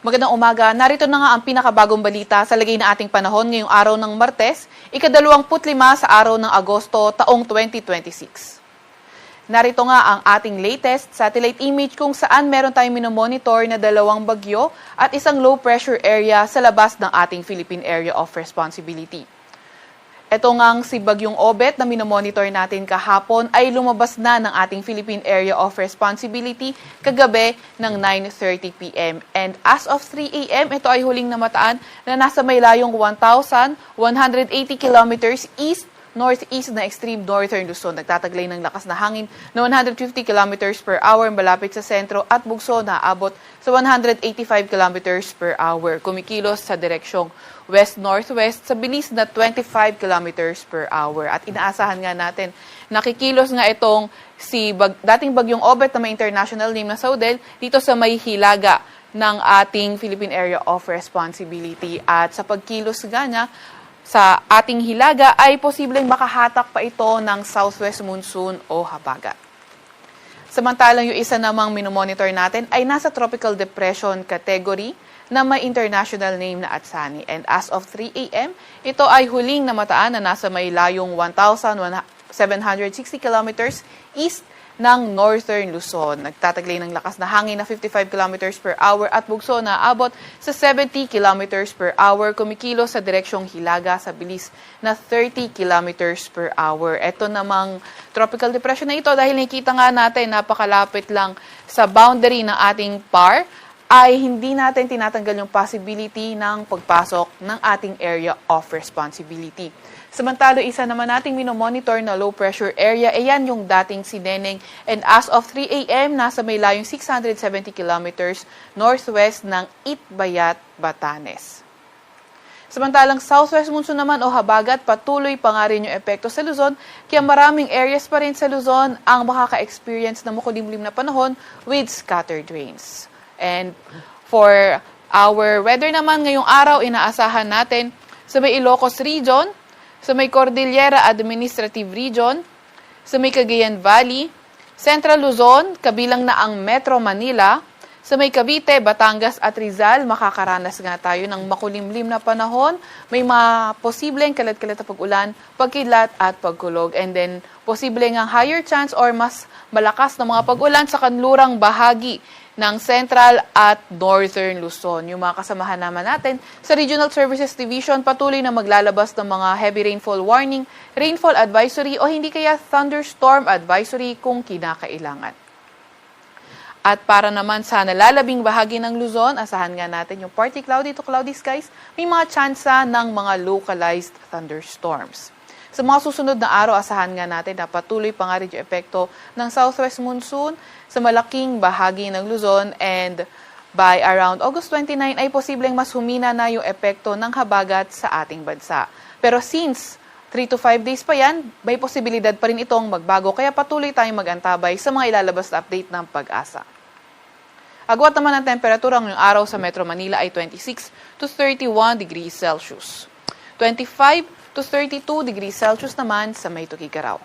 Magandang umaga. Narito na nga ang pinakabagong balita sa lagay na ating panahon ngayong araw ng Martes, ika-25 sa araw ng Agosto, taong 2026. Narito nga ang ating latest satellite image kung saan meron tayong minomonitor na 2 bagyo at isang low pressure area sa labas ng ating Philippine Area of Responsibility. Ito ngang si Bagyong Obet na minomonitor natin kahapon ay lumabas na ng ating Philippine Area of Responsibility kagabi ng 9:30 p.m. And as of 3 a.m., ito ay huling namataan na nasa may layong 1,180 kilometers east-northeast na extreme northern Luzon. Nagtataglay ng lakas na hangin na 150 kilometers per hour malapit sa sentro at bugso na abot sa 185 kilometers per hour. Kumikilos sa direksyong west-northwest sa bilis na 25 kilometers per hour. At inaasahan nga natin, nakikilos nga itong dating Bagyong Obet na may international name na Saudel dito sa may hilaga ng ating Philippine Area of Responsibility. At sa pagkilos nga niya sa ating hilaga ay posibleng makahatak pa ito ng southwest monsoon o habagat. Samantalang yung isa namang minomonitor natin ay nasa tropical depression category na may international name na Atsani. And as of 3 a.m., ito ay huling namataan na nasa may layong 1,760 kilometers east ng northern Luzon. Nagtataglay ng lakas na hangin na 55 kilometers per hour at bugso na abot sa 70 kilometers per hour. Kumikilos sa direksyong hilaga sa bilis na 30 kilometers per hour. Ito namang tropical depression na ito dahil nakikita nga natin napakalapit lang sa boundary ng ating PAR ay hindi natin tinatanggal yung possibility ng pagpasok ng ating area of responsibility. Samantalo, isa naman nating minomonitor na low pressure area, ayan yung dating Sineneng. And as of 3 a.m., nasa may layong 670 kilometers northwest ng Itbayat, Batanes. Samantalang southwest monsoon naman o habagat, patuloy pa nga rin yung epekto sa Luzon, kaya maraming areas pa rin sa Luzon ang makaka-experience ng makulimlim na panahon with scattered rains. And for our weather naman ngayong araw, inaasahan natin sa may Ilocos Region, sa may Cordillera Administrative Region, sa may Cagayan Valley, Central Luzon, kabilang na ang Metro Manila, sa may Cavite, Batangas at Rizal, makakaranas nga tayo ng makulimlim na panahon. May mga posibleng kalat-kalat na pag-ulan, pagkidlat at pagkulog. And then, posible nga higher chance or mas malakas na mga pag-ulan sa kanlurang bahagi ng Central at Northern Luzon. Yung mga kasamahan naman natin sa Regional Services Division patuloy na maglalabas ng mga heavy rainfall warning, rainfall advisory o hindi kaya thunderstorm advisory kung kinakailangan. At para naman sa nalalabing bahagi ng Luzon, asahan nga natin yung partly cloudy to cloudy skies, may mga tsansa ng mga localized thunderstorms. Sa mga susunod na araw, asahan nga natin na patuloy pa nga rin yung epekto ng southwest monsoon sa malaking bahagi ng Luzon, and by around August 29 ay posibleng mas humina na yung epekto ng habagat sa ating bansa. Pero since 3 to 5 days pa yan, may posibilidad pa rin itong magbago, kaya patuloy tayong mag-antabay sa mga ilalabas na update ng Pag-asa. Agwat naman ang temperatura ngayong araw sa Metro Manila ay 26 to 31 degrees Celsius. 25 to 32 degrees Celsius naman sa may Tuguegarao.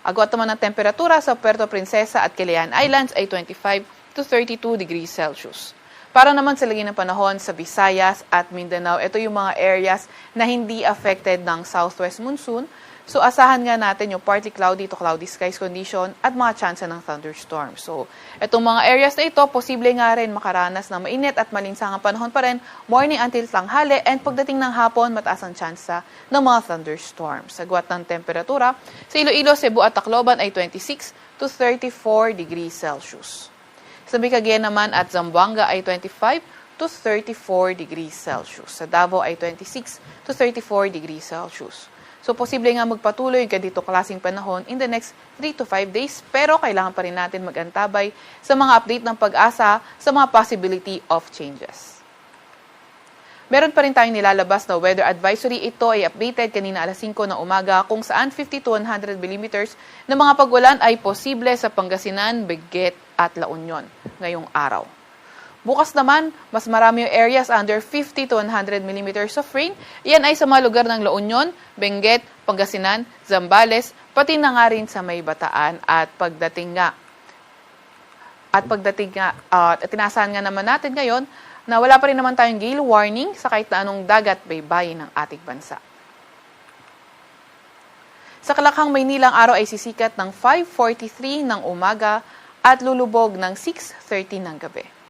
Agwat naman ang temperatura sa Puerto Princesa at Calayan Islands ay 25 to 32 degrees Celsius. Para naman sa lagay ng panahon sa Visayas at Mindanao, ito yung mga areas na hindi affected ng southwest monsoon. So asahan nga natin yung partly cloudy to cloudy skies condition at mga tsansa ng thunderstorm. So itong mga areas na ito, posible nga rin makaranas ng mainit at malinsangang panahon pa rin, morning until tanghali, and pagdating ng hapon, mataas ang tsansa ng mga thunderstorms. Sagwat ng temperatura, sa Iloilo, Cebu at Tacloban ay 26 to 34 degrees Celsius. Sa Cagayan naman at Zamboanga ay 25 to 34 degrees Celsius. Sa Davao ay 26 to 34 degrees Celsius. So, posible nga magpatuloy ganito klaseng panahon in the next 3 to 5 days, pero kailangan pa rin natin mag-antabay sa mga update ng Pag-asa sa mga possibility of changes. Meron pa rin tayong nilalabas na weather advisory. Ito ay updated kanina alas 5 ng umaga kung saan 50 to 100 millimeters na mga pag-ulan ay posible sa Pangasinan, Benguet at La Union ngayong araw. Bukas naman, mas marami yung areas under 50 to 100 millimeters of rain. Iyan ay sa mga lugar ng La Union, Benguet, Pangasinan, Zambales, pati na nga rin sa may Bataan. At pagdating nga, tinasahan nga naman natin ngayon na wala pa rin naman tayong gale warning sa kahit na anong dagat baybayin ng ating bansa. Sa Kalakhang, Maynila, ang araw ay sisikat ng 5:43 ng umaga at lulubog ng 6:30 ng gabi.